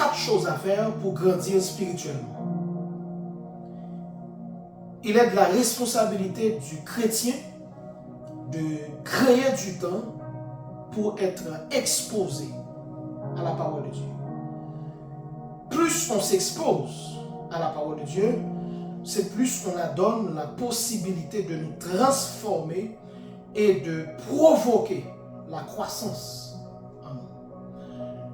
4 choses à faire pour grandir spirituellement. Il est de la responsabilité du chrétien de créer du temps pour être exposé à la parole de Dieu. Plus on s'expose à la parole de Dieu, c'est plus on a donne la possibilité de nous transformer et de provoquer la croissance en nous.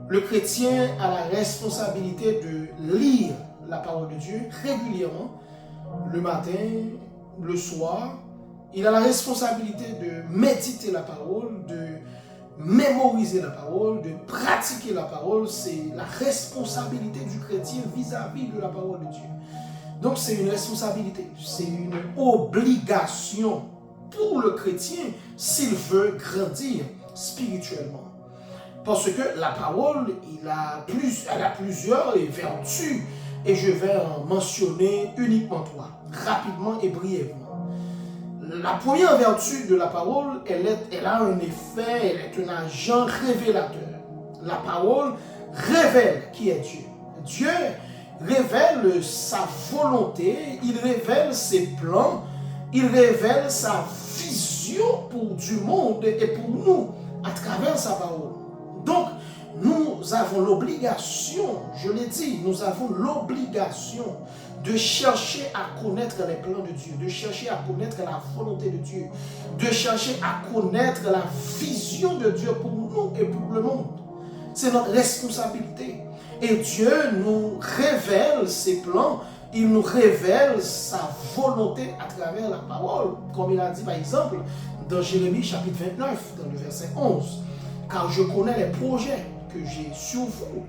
Le chrétien a la responsabilité de lire la parole de Dieu régulièrement, le matin, le soir. Il a la responsabilité de méditer la parole, de mémoriser la parole, de pratiquer la parole. C'est la responsabilité du chrétien vis-à-vis de la parole de Dieu. Donc c'est une responsabilité, c'est une obligation pour le chrétien s'il veut grandir spirituellement. Parce que la parole, elle a plusieurs vertus et je vais en mentionner uniquement 3, rapidement et brièvement. La première vertu de la parole, elle a un effet, elle est un agent révélateur. La parole révèle qui est Dieu. Dieu révèle sa volonté, il révèle ses plans, il révèle sa vision pour du monde et pour nous à travers sa parole. Donc, nous avons l'obligation, je l'ai dit, nous avons l'obligation de chercher à connaître les plans de Dieu, de chercher à connaître la volonté de Dieu, de chercher à connaître la vision de Dieu pour nous et pour le monde. C'est notre responsabilité. Et Dieu nous révèle ses plans, il nous révèle sa volonté à travers la parole, comme il a dit par exemple dans Jérémie chapitre 29, dans le verset 11. Car je connais les projets que j'ai sur vous,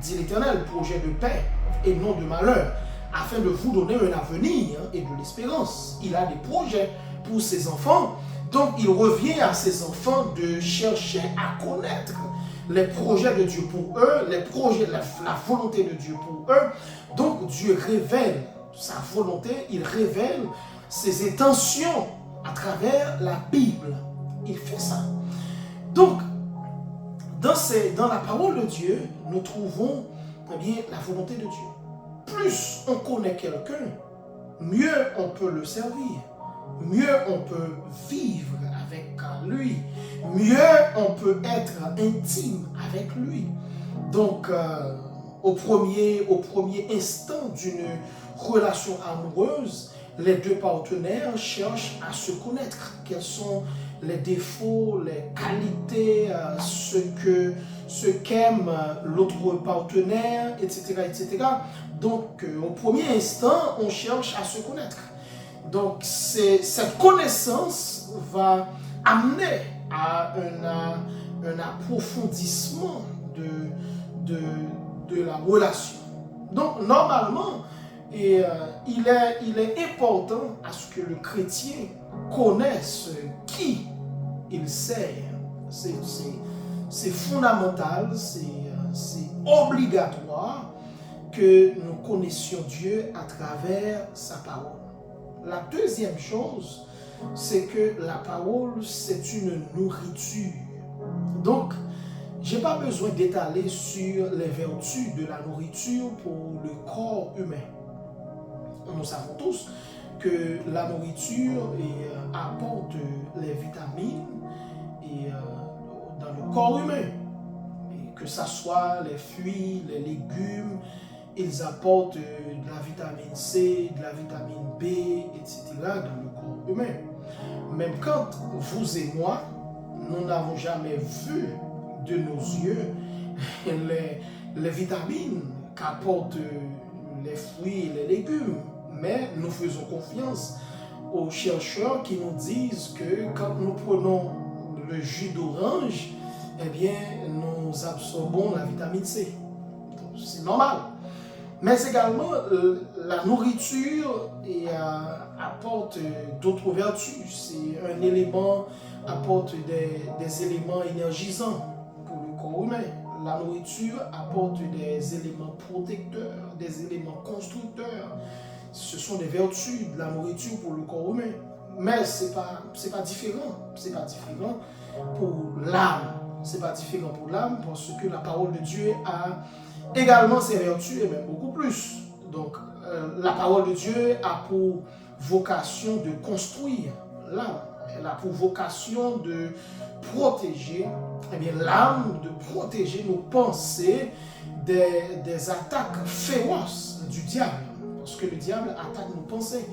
dit l'Éternel, projets de paix et non de malheur, afin de vous donner un avenir et de l'espérance. Il a des projets pour ses enfants, donc il revient à ses enfants de chercher à connaître les projets de Dieu pour eux, les projets, la volonté de Dieu pour eux. Donc Dieu révèle sa volonté, il révèle ses intentions à travers la Bible. Il fait ça. Donc, dans la parole de Dieu, nous trouvons bien, la volonté de Dieu. Plus on connaît quelqu'un, mieux on peut le servir, mieux on peut vivre avec lui, mieux on peut être intime avec lui. Donc, au premier instant d'une relation amoureuse, les deux partenaires cherchent à se connaître. Quels sont les défauts, les qualités, ce qu'aime l'autre partenaire, etc., etc. Donc, au premier instant, on cherche à se connaître. Donc, cette connaissance va amener à un approfondissement de la relation. Donc, normalement, il est important à ce que le chrétien connaisse qui il sert. C'est fondamental, c'est obligatoire que nous connaissions Dieu à travers sa parole. La deuxième chose, c'est que la parole, c'est une nourriture. Donc, je n'ai pas besoin d'étaler sur les vertus de la nourriture pour le corps humain. Nous savons tous que la nourriture apporte les vitamines dans le corps humain. Et que ce soit les fruits, les légumes, ils apportent de la vitamine C, de la vitamine B, etc. dans le corps humain. Même quand vous et moi, nous n'avons jamais vu de nos yeux les vitamines qu'apportent les fruits et les légumes. Mais nous faisons confiance aux chercheurs qui nous disent que quand nous prenons le jus d'orange, eh bien, nous absorbons la vitamine C. C'est normal. Mais également, la nourriture apporte d'autres vertus. C'est un élément, apporte des éléments énergisants pour le corps humain. La nourriture apporte des éléments protecteurs, des éléments constructeurs. Ce sont des vertus de la nourriture pour le corps humain. Mais c'est pas différent. C'est pas différent pour l'âme. C'est pas différent pour l'âme parce que la parole de Dieu a également ses vertus et même beaucoup plus. Donc, la parole de Dieu a pour vocation de construire l'âme. Elle a pour vocation de protéger l'âme, de protéger nos pensées des attaques féroces du diable. Parce que le diable attaque nos pensées.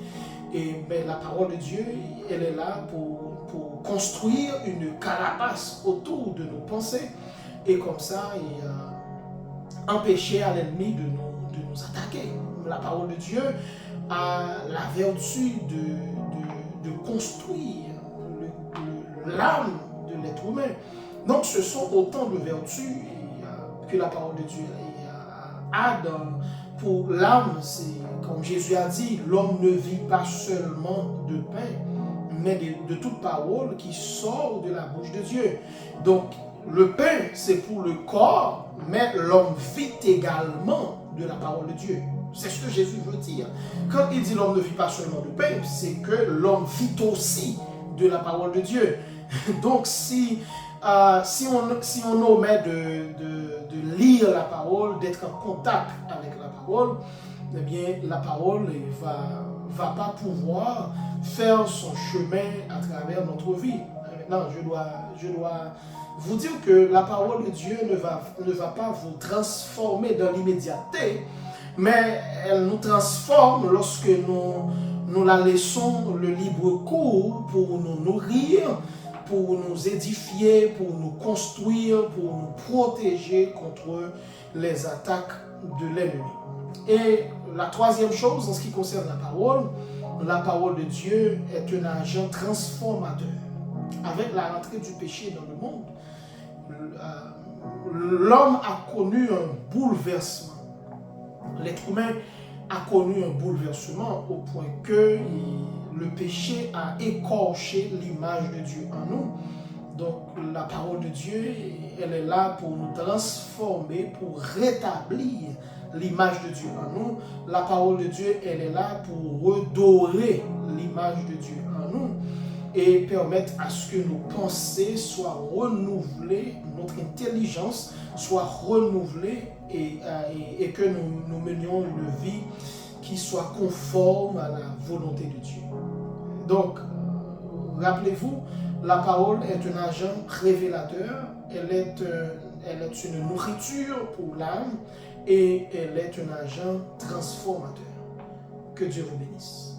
Et la parole de Dieu, elle est là pour construire une carapace autour de nos pensées. Et comme ça, empêcher à l'ennemi de nous attaquer. La parole de Dieu a la vertu de construire l'âme de l'être humain. Donc ce sont autant de vertus que la parole de Dieu a pour l'âme. C'est comme Jésus a dit, l'homme ne vit pas seulement de pain, mais de toute parole qui sort de la bouche de Dieu. Donc le pain, c'est pour le corps, mais l'homme vit également de la parole de Dieu. C'est ce que Jésus veut dire. Quand il dit l'homme ne vit pas seulement de pain, c'est que l'homme vit aussi de la parole de Dieu. Donc si on omet de lire la parole, d'être en contact avec la parole, eh bien la parole ne va pas pouvoir faire son chemin à travers notre vie. Maintenant, je dois vous dire que la parole de Dieu ne va pas vous transformer dans l'immédiateté, mais elle nous transforme lorsque nous la laissons le libre cours pour nous nourrir, pour nous édifier, pour nous construire, pour nous protéger contre les attaques de l'ennemi. Et la troisième chose en ce qui concerne la parole de Dieu est un agent transformateur. Avec la rentrée du péché dans le monde, l'homme a connu un bouleversement. L'être humain a connu un bouleversement au point que le péché a écorché l'image de Dieu en nous. Donc la parole de Dieu, elle est là pour nous transformer, pour rétablir l'image de Dieu en nous. La parole de Dieu, elle est là pour redorer l'image de Dieu en nous et permettre à ce que nos pensées soient renouvelées, notre intelligence soit renouvelée et que nous menions une vie qui soit conforme à la volonté de Dieu. Donc, rappelez-vous, la parole est un agent révélateur, elle est une nourriture pour l'âme et elle est un agent transformateur. Que Dieu vous bénisse.